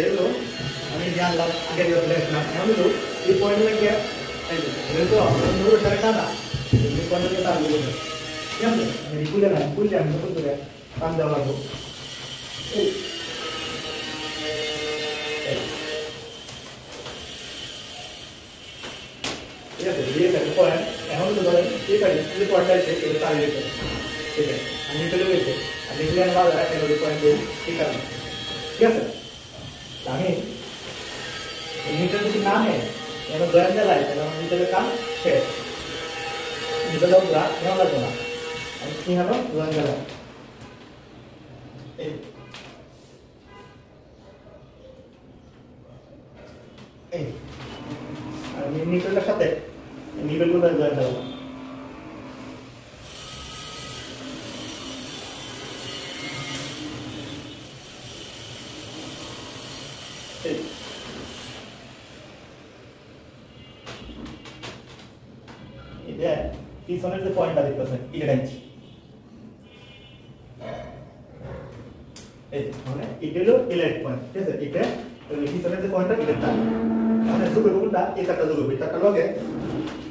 এলো আমি জানলাম আগে দেখলাম এমন এই পয়েন্ট লাগে এই তো নূর সাড়ে টাকা এই পয়েন্ট লাগে তার বলে ঠিক আছে আমি খুলে না খুলে আমি নতুন করে কাম দেওয়া লাগবে এই ঠিক আছে ये है पॉइंट এখন তো ধরেন এই পয়েন্ট আছে এটা তার দিকে ঠিক আছে আমি চলে গেছে আমি ক্লিয়ার না হলে একটা পয়েন্ট ঠিক আছে ঠিক আছে আমি मीटर যদি না है এর দয়ান দেয় তাহলে মিটারের কাম শেষ মিটার দাও না লাগবে না আমি কি হলো দয়ান দেয় এই এই আর মিটারের সাথে নিবেলগুলো দয়ান দাও এই এটা পিছনের যে পয়েন্টটা দেখতেছেন এটা ইঞ্চি এই মানে এটা হলো ইলেক্ট পয়েন্ট ঠিক আছে এটা পিছনের যে পয়েন্টটা এটা মানে যোগ করব কোনটা এই কাটটা যোগ করব এই কাটটা লগে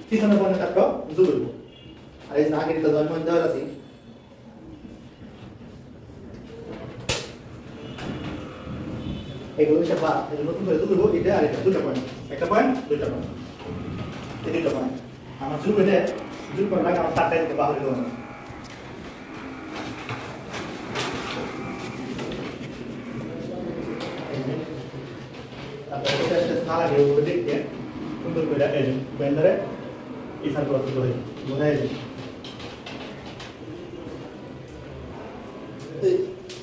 পিছনের পয়েন্টটা কাটটা যোগ করব আর এই আগে এটা জয়েন্ট পয়েন্ট দেওয়া আছে এগুলো সব বা এগুলো নতুন করে যোগ করব এটা আর এটা দুটো পয়েন্ট একটা পয়েন্ট দুটো পয়েন্ট এই দুটো পয়েন্ট আমার যোগ করে যোগ করার আগে আমার তারটা দিতে বাহির হলো না তারপরে এটা একটা সারা দিয়ে ওকে দেখতে সুন্দর করে এই ব্লেন্ডারে এই সার্কেল করে বোঝায়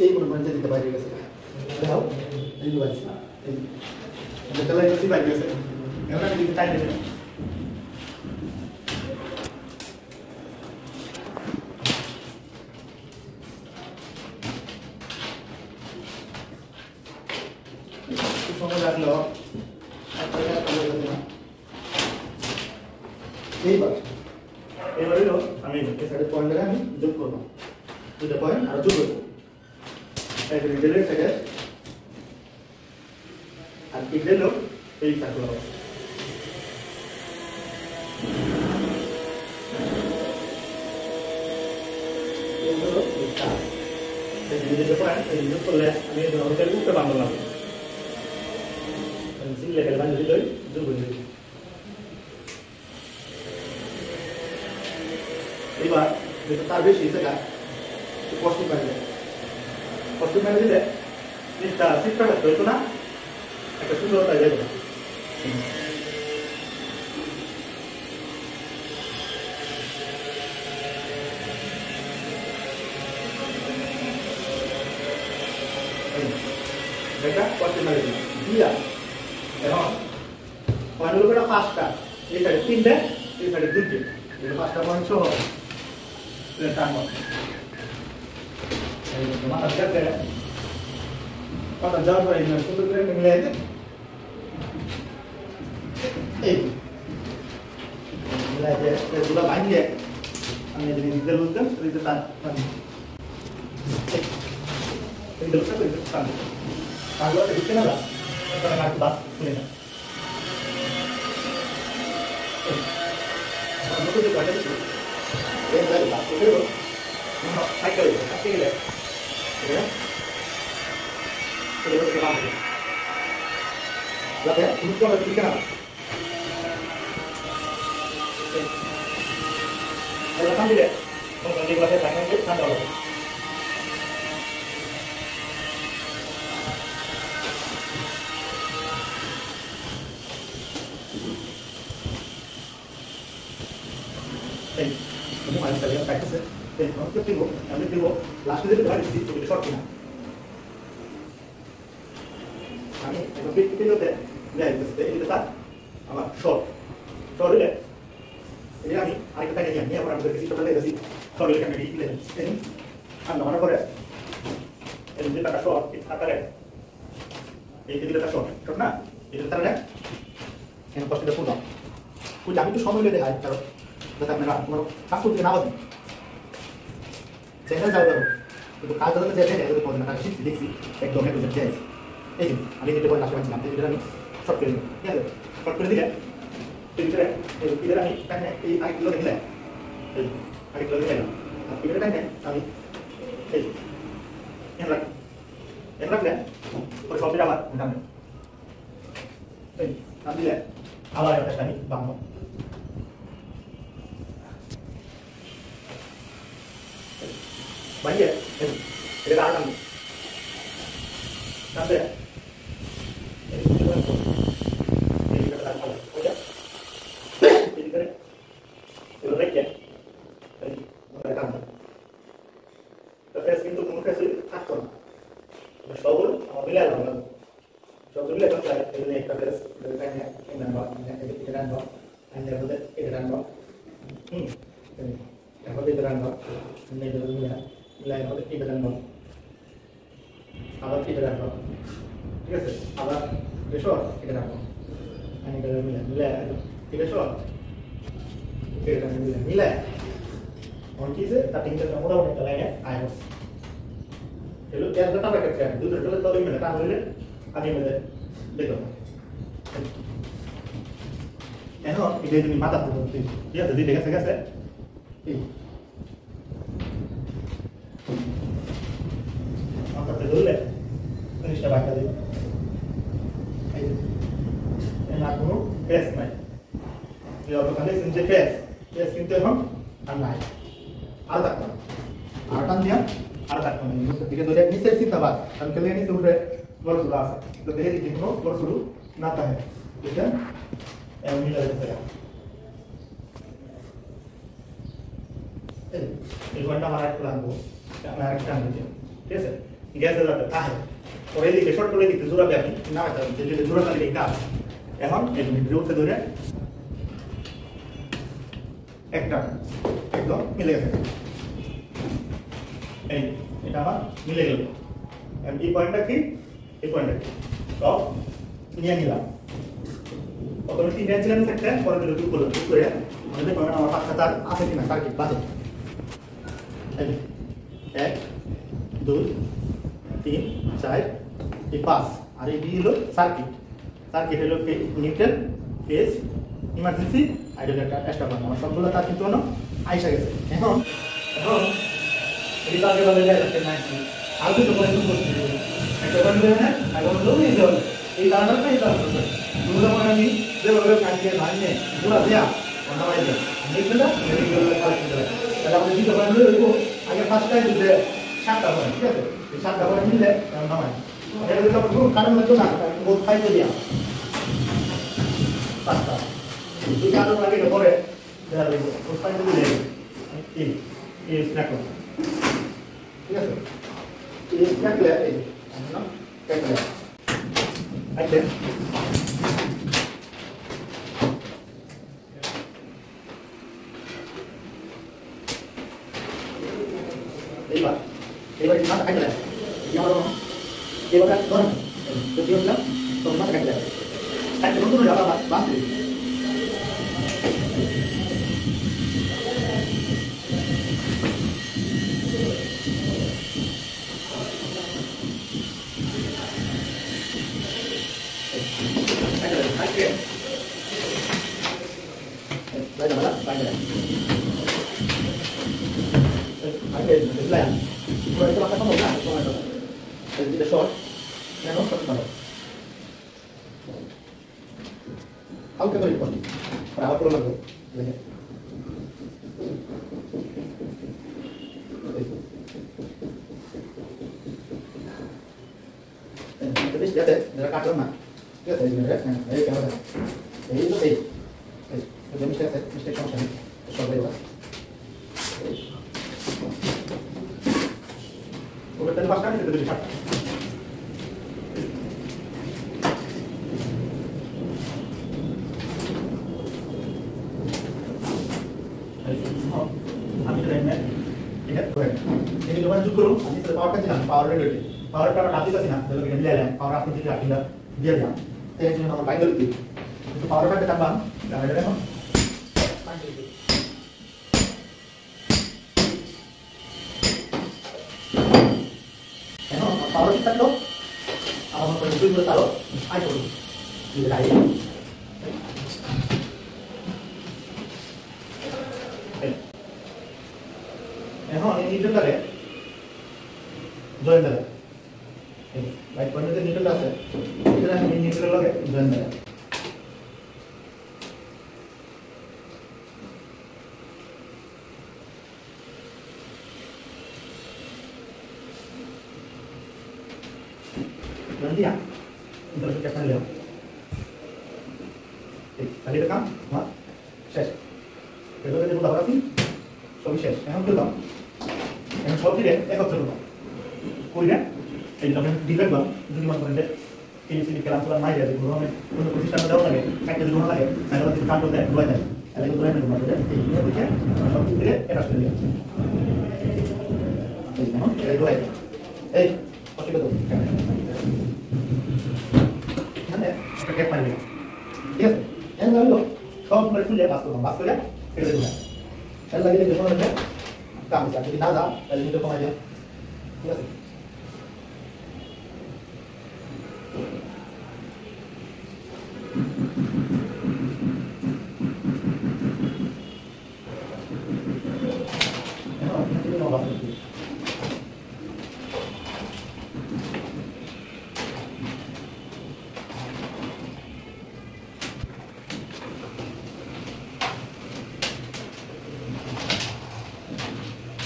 এই মনে মনে দিতে বাইরে গেছে দাও এই দুটো আছে এই এটা লাগে কি বাইরে গেছে এবার আমি দিতে টাইম দেব সময় লাগলো এবার আমি এই সাইডে পয়েন্ট আমি যোগ করব দুটো পয়েন্ট আর যোগ করব এই রিলের সাইডে আর কি দিল এই সার্কেল হবে এগুলো এটা এই রিলের পয়েন্ট এই যোগ করলে আমি ধরতে উঠতে পারবো না সিলে গেলে বান্ধি লই যোগ করে দিই এবার যেটা তার বেশি সেটা কষ্ট পাইলে দিলে জিনিসটা সিস্টেম হইতো না একটা সুন্দরতা যাবে দেখা কষ্ট পাইলে দিয়া এখন পয়েন্টগুলো পাঁচটা এই সাইডে তিনটে এই সাইডে দুটো এটা পাঁচটা পয়েন্ট সহ টানবো মাথা যাতে মাথা যাওয়ার পরে সুন্দর করে মিলে যেতে এই মিলাই যে এগুলো ভাঙিয়ে আমি যদি নিজে বলতাম দিতে টান এই দোষটা দিতে টান আগে দিতে না তাহলে আর বাস খুলে না আমাকে যে কাটা দিতে এই দাঁড়া বাস করে দাও সাইকেল কাটতে গেলে এটা চলে গেছে বামে যাতে উল্টো হবে ঠিক না এটা কাম দিলে কোন কোন দিকে আছে টাকা দিয়ে কাটা হবে ini masih terlihat praktis ya. Dan untuk tigo, last itu dari situ itu short ya. Kami itu itu deh, nah itu tak, apa short deh. Ini kami, kita ini orang berkesi terlalu dari short ini kami ini mana boleh. Ini kita short, kita tarik. Ini kita short na, itu tarik. Yang pasti ada pulang. Pulang itu sama dia deh, kalau যাতে আপনারা কোনো কাজ করতে না পারেন সেখানে যাওয়া যাবে কিন্তু কাজ করতে যেতে এগুলো পড়ে না শিখছি দেখছি একদম একটু যাচ্ছে এই যে আমি যেটা বলে আসলে ছিলাম যেটা আমি শর্ট করে দিই ঠিক আছে শর্ট করে দিলে এই ভিতরে আমি টাইনে এই আরেকগুলো দেখলে এই আরেকগুলো দেখলে আর ভিতরে টাইনে আমি এই এখানে রাখলে ওই সবটা আবার টানবে এই টান দিলে আবার একটা আমি বাঁধবো বাইরে এটা আর টানবো টানবে কিন্তু কোনো কাছে থাকতো না সবল মিলে আলাদা সব মিলে একটা চাই এখানে একটা ফেস এখানে এখানে নাম্বার এটা নাম্বার এখানে বলে এটা নাম্বার এখন এটা নাম্বার এটা মিলে মিলে হবে এটা নাম্বার আবার এটা নাম্বার ঠিক আছে আবার দেখো এটা নাম্বার আমি এটা মিলে মিলে ঠিক আছে এটা মিলে মিলে और चीज़ है ताकि इनका मोड़ा होने चला है आयरस चलो क्या करता है क्या दूसरे चलो तो में काम ले आगे में देखो है ना इधर जो माता तो ये जल्दी देखा सका से आप करते दो ले निश्चय बात करें ये ना कोनो फेस में ये और कल से फेस फेस किंतु हम अन्नाय আর থাকতো না আর টান দিয়া আর থাকতো না দিকে ধরে নিচে সিদ্ধাবাদ কারণ কেলে নিচে উঠে বড় শুরু আছে তো দেখে দিকে কোনো বড় শুরু না থাকে এটা এমন মিলে যেতে পারে এই ঘন্টা আমার একটা লাগবো আমি আরেকটা আনছি ঠিক আছে গ্যাসের যাতে থাকে পরে দিকে শর্ট করে দিতে জোড়াবে আপনি না যেটা জোড়া তাহলে এটা এখন এই ভিডিও উঠে ধরে একটা একদম মিলে গেছে এই এটা আমার মিলে গেল এই পয়েন্টটা কি এই পয়েন্টটা কি সব নিয়ে নিলাম প্রথমে তিন রেঞ্জ ছিলেন সেটা পরে দিলে দুটো করলাম দুটো করে আমাদের পয়েন্ট আমার পাঁচটা তার আছে কিনা সার্কিট বাজে এই 1 2 3 4 এই 5 আর এই বি হলো সার্কিট সার্কিট হলো নিউট্রাল ফেজ ইমার্জেন্সি আইডোলেটার এক্সট্রা বানানো আমার সবগুলো তার কিন্তু আইসা গেছে এখন এটা আগে বলে যায় একটা নাইট আর দুটো পয়েন্ট করতে হবে একটা পয়েন্ট দেবে না এখন লোক নিতে হবে এই কারণটা এই কারণটা দুটো পয়েন্ট আমি যেভাবে কাটিয়ে ভাঙিয়ে পুরো দেয়া নামাই দেয় দেখবেন না এইগুলো কালেক্ট করে তাহলে আমরা দুটো পয়েন্ট লইব আগে ফার্স্ট টাইম দিতে 7টা পয়েন্ট ঠিক আছে এই 7টা পয়েন্ট মিলে নামাই এটা যদি আমরা কোনো কারণ হতো না বহুত ফাইতে দিয়া 5টা এই কারণ লাগে পরে দেয়া লাগবে বহুত ফাইতে দিলে এই স্ন্যাক ঠিক আছে এই স্ন্যাক লে এই না কেটে আচ্ছা এইবার না কাটলে এবার ধরুন যদি হলো তো না কাটলে কাটলে বন্ধ হয়ে যাবে বাস Algo que no le importa. Para abajo lo largo. Entonces ya te la carta más. Ya te viene ahí que ahora. Ahí lo sé. Yo me estoy con eso. Eso lo veo. Porque te vas a caer y te dejas. ini cuma cukup nanti power kan jangan power ready power kalau nanti ke sini kalau kita lihat power apa sih kita dia ya saya cuma nomor lain dulu itu power kan tambah nggak ada apa power kita tuh আমার মনে করি দুই তারও I করব এটা গাড়ি এখন এই নিউটনটারে জয়েন দেবে রাইট পয়েন্টে যে নিউটনটা আছে এটা আমি নিউটনের লগে জয়েন দেবে nanti ya untuk kita lihat tadi rekam শেষ এটা যদি বলা হয় সবই শেষ এখন কি দাও এখন সব দিলে একত্র করব কইরা এই যখন ডিভাইড বা যদি মনে করেন যে এই সিলি কেলাম করা নাই যায় কোনো কোনো প্রতিষ্ঠান দাও লাগে একটা যদি লাগে তাহলে যদি কাট দেয় দুই দেয় তাহলে তো ধরে নেব মানে এই নিয়ে বুঝে সব দিলে এটা শুনে দিই এই দেখুন এই দুই এই কত কত এখানে একটা গ্যাপ পাইবে ঠিক আছে এখন হলো সব মানে খুলে বাস করে কেটে দেব এর লাগে যে কোনো একটা কাম আছে যদি না দাও তাহলে কিন্তু কমাই যাবে ঠিক আছে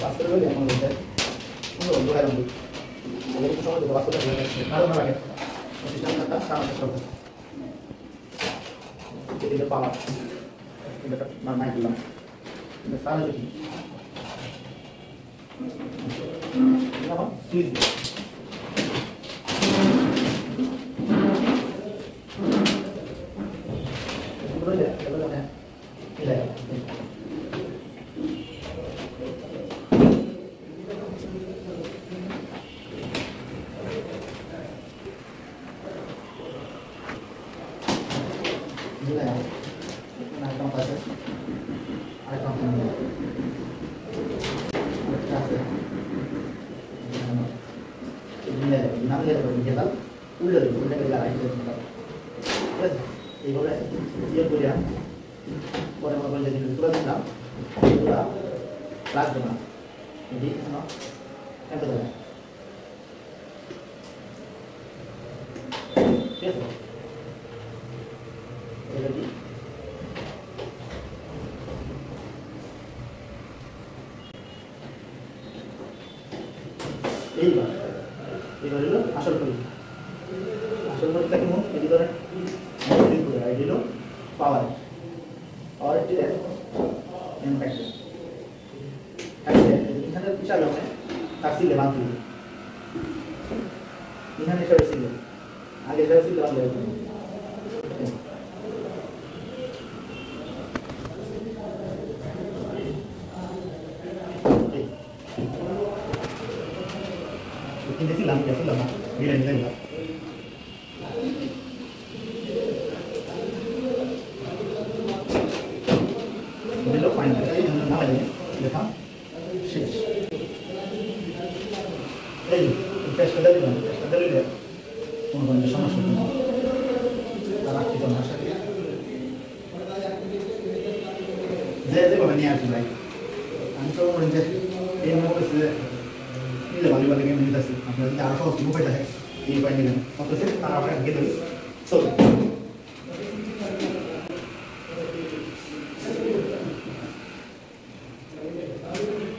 Pastor dulu ya menurut saya, menurut dua orang dulu. Jadi kita sama juga pastor dulu. Kalau mana lagi? Masih jangan kata sama sesuatu. Jadi dia pala, dia dekat mana itu lah. Dia salah jadi. Ini apa? Switch. Betul ya, betul ya. Tidak ya. Gila ya, naik kompas ya, ada kompas, ada kelas ya, ini ya, nanti ada berbicara, udah kita lain tu, terus, ini boleh, dia boleh, boleh jadi surat enam, surat, kelas enam, jadi, yang kedua, yes. Jadi এইবার হলো আসল পরীক্ষা কি মনে এই ধরনের এই হলো পাওয়ার এটি ইম্প্যাক্ট এখানে বিশাল হবে তার সিলে বাঁধ দিবে এখানে হিসাবে সিলে আগে হিসাবে সিলে বাঁধ দেবে ini silam bila ni lah. Bila final ini nama dia, lihat, shift. Fresh kadar ni, orang ni sama sekali. Tarak kita masuk. Jadi apa ni aku lagi? Anto orang je, ini mungkin se. Ini lagi balik yang kita sih. Apa yang ada kalau semua pada ini banyak kan. Waktu itu tanah apa gitu. So.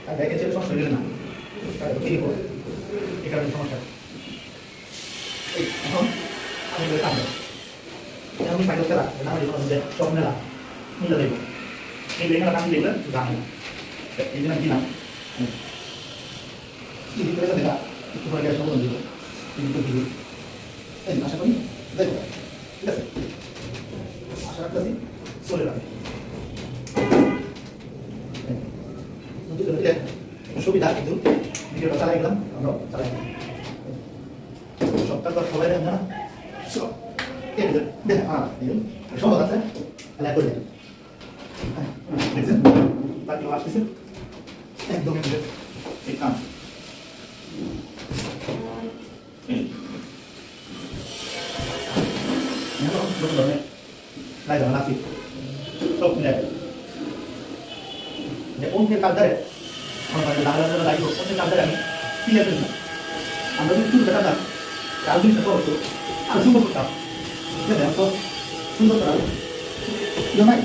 Ada kecil sama sekali na. Ini kok. Ikan sama sekali. Ini berapa? Yang ini pakai terak. Nama dia orang je. Shop ni lah. Ini lagi. Ini dengan orang dia lah. Ini nanti nak. Ini kita tidak itu bagian semua juga. Ini begitu. Masa kami, দেখো, ঠিক আছে? আশা রাখতেছি চলে যাবে। সুবিধা কিন্তু ভিডিওটা চালাই গেলাম আমরা চালাই সপ্তাহ পর সবাই দেন না সম্ভব আছে তাহলে করে দেন দেখছেন তার কেউ আসতেছে একদম এই কাম ধরনের লাই ধরনের আসি সব মিলে যে অন্যের কালচারে বাংলা লাইভ অন্যের কালচারে আমি কিনে ফেললাম আমরা যদি শুরু দেখাতাম আর জিনিসটা করতো আর সুন্দর করতাম ঠিক আছে তো সুন্দর করা নাই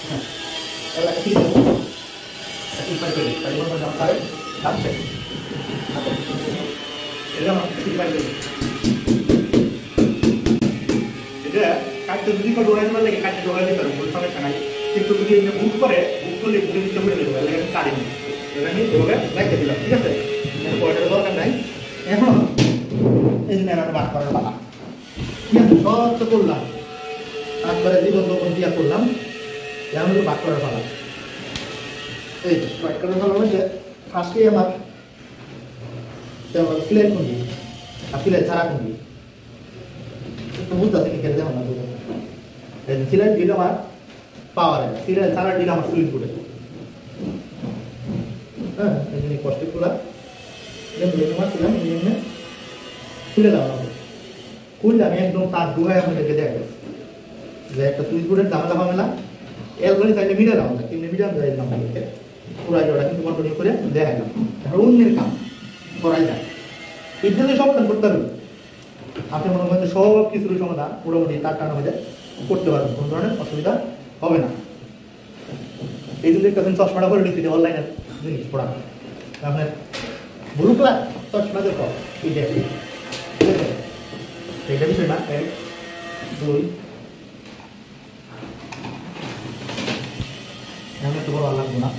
হ্যাঁ এবার ঠিক আছে ঠিক পাই করে তাই বলবো যে আমার লাগছে এটা আমার ঠিক পাই করে এটা কাটতে যদি কোনো ডোরা দিবার লাগে কাটতে ডোরা দিতে পারবো কোনো সমস্যা নাই কিন্তু যদি এটা বুক করলে বুকের ভিতরে করে দেবো লাগে আমি কাটিনি এটা আমি এভাবে রেখে দিলাম ঠিক আছে পয়সার দরকার নাই এখন এই জন্য আমি বাদ করার পালা ঠিক আছে সব তো করলাম একবারে জীবন দোপন দিয়া করলাম এখন তো বাদ করার পালা এই বাদ করার পালা হচ্ছে ফার্স্টে আমার সিলেট কুন্ডি আর সিলেট ছাড়া কুন্ডি একটু বুঝতে পারছি কেটে দেবো না সিলেট দিল আমার পাওয়ারে সিলেট ছাড়া দিল আমার সুইচ করে হ্যাঁ এই জন্য কষ্ট খোলা মারছিলাম এই জন্য খুলে দেওয়া খুললে আমি একদম তার ডুহায় আপনাদেরকে দেখা যে একটা সুইচ বোর্ডের ঝামেলা ফামেলা এরপরে চাইলে মিডিয়া দাম না কিন্তু মিডিয়াম দেয় না আমাদেরকে পুরা জোড়া কিন্তু কন্টিনিউ করে দেখাইলাম এখন অন্যের কাম করাই যায় ইত্যাদি সমাধান করতে হবে আপনি মনে করেন সব কিছুর সমাধান মোটামুটি তার টানা হয়ে করতে পারবেন কোনো ধরনের অসুবিধা হবে না এই যদি একটা চশমাটা করে নিচ্ছি অনলাইনের জিনিস পড়া আপনার ব্লু কালার চশমা দেখো এইটা এইটা বিষয় না 1 2 আমি তো বড় লাগবে না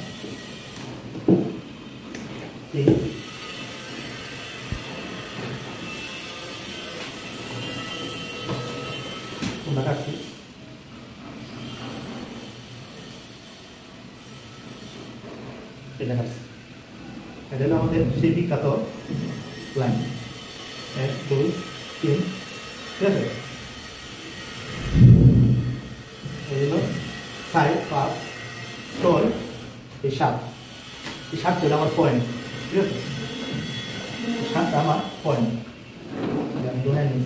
3 তোমরা কাটছি এটা কাটছি এটা হলো আমাদের সেই বিখ্যাত লাইন 1 2 3 ঠিক আছে এই হলো 4 5 6 এই 7 এই 7 হলো আমার পয়েন্ট ঠিক আছে 7 আমার পয়েন্ট আমি ধরে নিই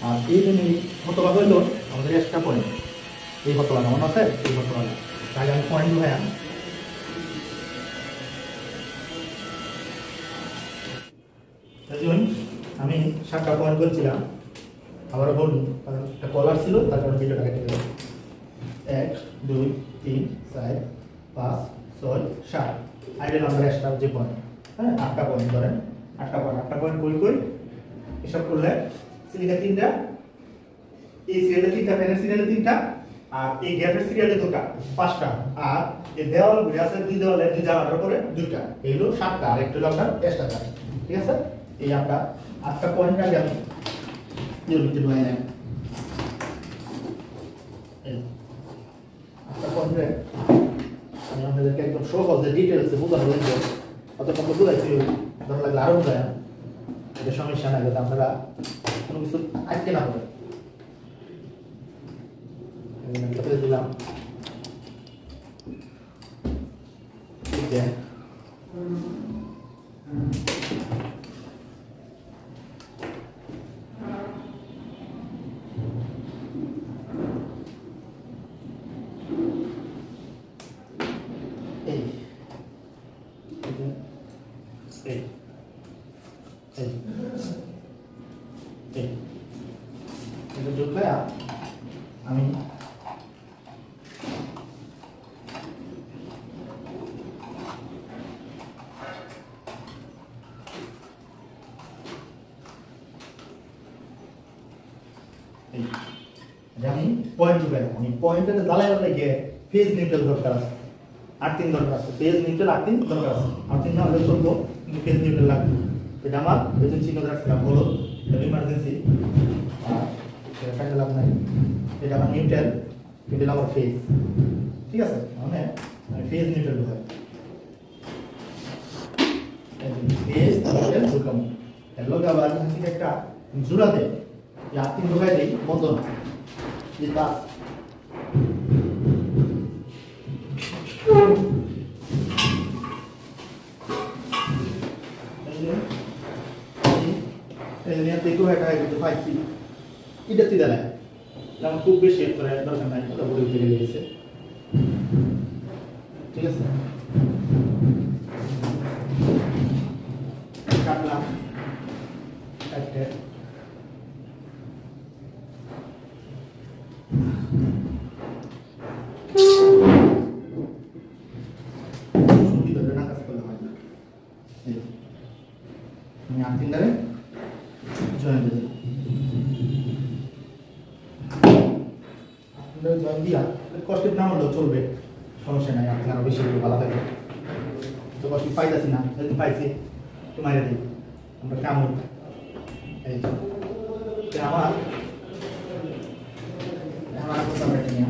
আর এই জন্য হতভাগ হইল আমাদের এক্সট্রা পয়েন্ট এই হতভাগ আমার আছে এই হতভাগ তাই আমি পয়েন্ট ধরে আমি 7টা পয়েন্ট বলছিলাম আবার বলুন কারণ একটা কলার ছিল তার কারণে ভিডিওটা কেটে গেল 1 2 3 4 5 6 7 আইডেল নাম্বার এক্সট্রা যে পয়েন্ট হ্যাঁ 8টা পয়েন্ট ধরেন 8টা পয়েন্ট কই এসব করলে সিরিয়ালে 3টা এই সিরিয়ালে 3টা ফ্যানের সিরিয়ালে 3টা আর এই গ্যাপের সিরিয়ালে 2টা 5টা আর এই দেওয়াল ঘুরে আছে দুই দেওয়ালে দুই জায়গার পরে 2টা এই হলো 7টা আর একটা হলো আপনার এক্সট্রা ঠিক আছে এই আমরা 8টা পয়েন্ট আগে আমি নির্মিত হয়ে নেন এই 8টা পয়েন্টে আমি আপনাদেরকে একদম সহজে ডিটেইলসে বোঝানো হয়েছে অতটা বুঝাইছি ধরো লাগলে আরো বোঝায় এটা সমস্যা নাই যাতে আপনারা কোনো কিছু আটকে না পড়ে দিলাম ঠিক আছে আমি পয়েন্ট ঢুকাই আমি পয়েন্টে জ্বালাই লাগে ফেজ নিউট্রাল দরকার আছে আর্থিং দরকার আছে ফেজ নিউট্রাল আর্থিং দরকার আছে আর্থিং না হলে চলবো কিন্তু ফেজ নিউট্রাল লাগবে এটা আমার এজেন্সি কথা রাখছিলাম হলো ইমার্জেন্সি আর এটা লাভ নাই এটা আমার নিউট্রাল এটা আমার ফেজ ঠিক আছে মানে ফেজ নিউট্রাল হয় ফেজ নিউট্রাল ঢুকাম এর লগে আবার একটা জোড়া দেয় আর্থিং ঢুকাই দেই বন্ধ না যেটা এই নিয়ে দেখো এটা কিন্তু পাইছি এটা তুই দেয় আমার খুব বেশি করে দরকার নাই, ওটা বলে উঠে গেছে। ঠিক আছে, কাটলাম কাটতে আর্থিংটারে জয়েন দিয়ে জয়েন দিয়া কষ্টের নাম হলেও চলবে, সমস্যা নাই। আপনি আরো বেশি ভালো থাকবে। তো কষ্ট পাইতেছি না, যদি পাইছি তো মাইরে দিই আমরা কেমন। এই আমার আমার কোথাও একটা নিয়ে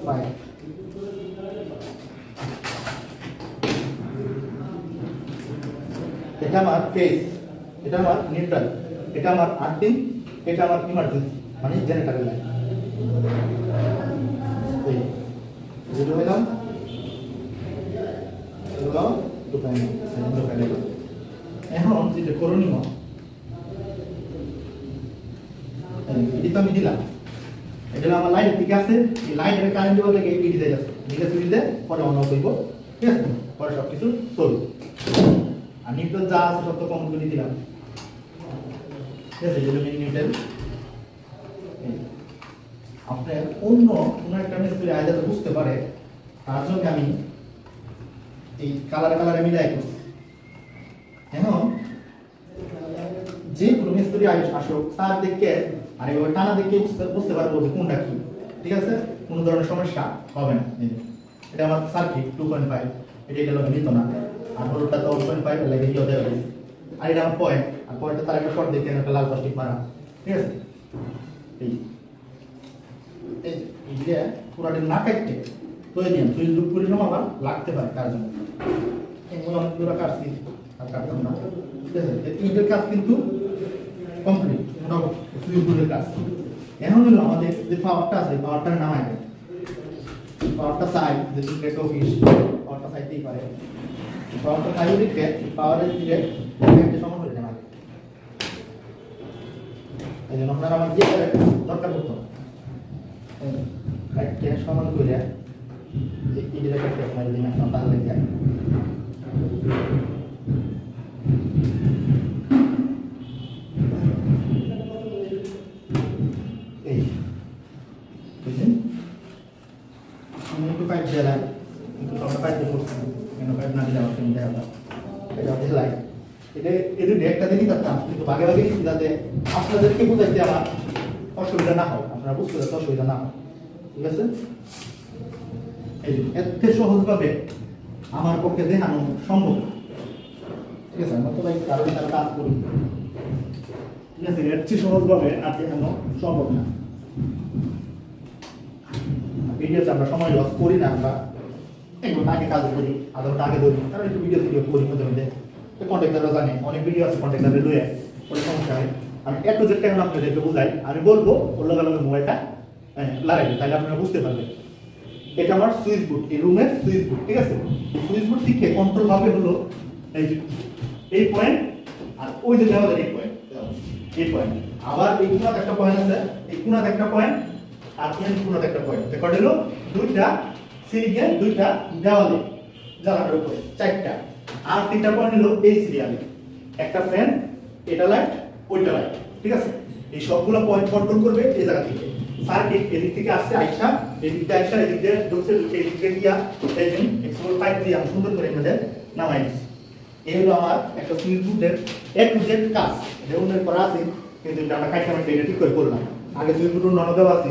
বাই। এটা আমার ফেস, এটা আমার নিউট্রাল, এটা আমার আর্থিং, এটা আমার ইমার্জেন্সি মানে জেনারেটরের লাইন। এই হইলাম এখন যেটা করণীয় এটা আমি দিলাম, এটা আমার লাইটের দিকে আছে, এই লাইটের কারেন্ট দেওয়ার লাগে এই দিতে যাচ্ছে, দিকে দিলে পরে অন অফ হইব। ঠিক আছে, পরে সব কিছু চলবে। আর নিউট্রাল যা আছে সব তো কমন করে দিলাম। ঠিক আছে, যেটা মেন নিউট্রাল। আপনার অন্য কোনো একটা মিস্ত্রি আয় যাতে বুঝতে পারে তার জন্য আমি এই কালারে মিলাই করছি। এখন যে কোনো মিস্ত্রি আসুক তার দিকে আর এইভাবে টানা দিকে বুঝতে পারবো যে কোনটা কি। ঠিক আছে, কোনো ধরনের সমস্যা হবে না। এটা আমার সার্কিট 2.5, এটা গেল নিত না, আর হলুদটা তো 1.5 লাগে ইয়ে দেওয়া হয়েছে। আর এটা আমার পয়েন্ট, আর পয়েন্টটা তার একটা শর্ট দেখে একটা লাল প্লাস্টিক মারা। ঠিক আছে, এই যে পুরাটা না কাটতে প্রয়োজন সুইচ লুপ করে আমার লাগতে পারে তার জন্য অনেক দূরে কাটছি আর কাটতাম না। ঠিক আছে, তিনটের কাজ কিন্তু কমপ্লিট, মোটামুটি সুইচ লুপের কাজ। এখন হলো আমাদের যে পাওয়ারটা আছে, পাওয়ারটা নামায় দেয়, পাওয়ারটা চাই যে সিক্রেট অফিস পাওয়ারটা চাইতেই পারে। পাওয়ারটা চাইও দিকে পাওয়ারের দিকে একটা সময় হয়ে যায়। এই জন্য আপনারা আমার দিয়ে দরকার পড়তো সমান করে তাহলে যায়। এই বুঝলেন, আমি একটু পাইপ দিলাম, কিন্তু সবটা পাইপ দিয়ে করছি, কেন পাইপ না দিলে আমার কিনতে হবে। এটা দিলাই, এটা এদের একটা দিনই করতাম, কিন্তু ভাগে ভাগে দিচ্ছি যাতে আপনাদেরকে বুঝাইতে আমার অসুবিধা না হয়, আপনারা বুঝতে যাতে অসুবিধা না হয়। ঠিক আছে, এই এত সহজভাবে আমার পক্ষে দেখানো সম্ভব। ঠিক আছে, আমরা তো ভাই কারণ তার কাজ করি। ঠিক আছে, এর চেয়ে সহজভাবে আর দেখানো সম্ভব না। ভিডিওতে আমরা সময় লস করি না, আমরা একটু আগে কাজ করি, আধা ঘন্টা আগে ধরি, কারণ একটু ভিডিও করি মধ্যে মধ্যে। কন্ট্যাক্টাররা জানে, অনেক ভিডিও আছে কন্ট্যাক্টারে লয়ে, কোনো সমস্যা হয়। আমি একটু যে টাইম আপনাদেরকে বুঝাই, আমি বলবো ওর লগে লগে মোবাইলটা লাগাইবে, তাহলে আপনারা বুঝতে পারবেন। এটা আমার সুইচ বোর্ড, এই রুমের সুইচ বোর্ড। ঠিক আছে, সুইচ বোর্ড থেকে কন্ট্রোল ভাবে হলো এই যে এই পয়েন্ট, আর ওই যে দেওয়া এই পয়েন্ট, এই পয়েন্ট, আবার এই কোণাতে একটা পয়েন্ট আছে, এই কোণাতে একটা পয়েন্ট, আর এই কোণাতে একটা পয়েন্ট। রেকর্ড হলো দুইটা সিরিয়াল, দুইটা দেওয়ালে জ্বালানোর উপরে, চারটা। আর তিনটা পয়েন্ট হলো এই সিরিয়ালে, একটা ফ্যান, এটা লাইট, ওইটা লাইট। ঠিক আছে, এই সবগুলো পয়েন্ট কন্ট্রোল করবে এই জায়গা থেকে। সার্কিট এদিক থেকে আসছে আইসা, এদিক থেকে আইসা এদিক দিয়ে ঢুকছে, এদিক থেকে গিয়া এই যে এক্সপোর্ট পাইপ দিয়ে আমি সুন্দর করে এখানে নামাই দিচ্ছি। এই হলো আমার একটা সুইচ বোর্ডের এ টু জেড কাজ। এটা উন্নয়ন করা আছে, কিন্তু আমরা কাইটা আমি এটা ঠিক করে করলাম। আগে সুইচ বোর্ড অন্য দেওয়া আছে,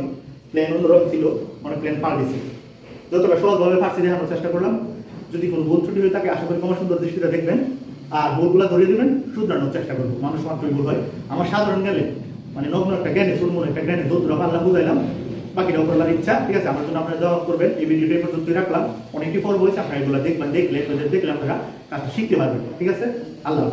প্লেন অন্যরকম ছিল, মানে প্লেন পাল্টেছে। যতটা সহজভাবে পারছি দেখানোর চেষ্টা করলাম। যদি কোনো ভুল ত্রুটি হয়ে থাকে আশা করি ক্ষমা সুন্দর দৃষ্টিতে দেখবেন, আর ভুলগুলো ধরিয়ে দেবেন, শুধরানোর চেষ্টা করবো। মানুষ মাত্রই ভুল হয়, আমার সাধারণ জ্ঞানে মানে নগ্ন একটা জ্ঞানে, সুরমন একটা জ্ঞানে যতটা পারলাম বুঝাইলাম, বাকিটা উপরওয়ালার ইচ্ছা। ঠিক আছে, আমার জন্য আপনারা জবাব করবেন। এই ভিডিওটা এই পর্যন্তই রাখলাম, অনেকটি পর্ব হয়েছে, আপনারা এগুলো দেখবেন, দেখলে আপনারা কাজটা শিখতে পারবেন। ঠিক আছে, আল্লাহ।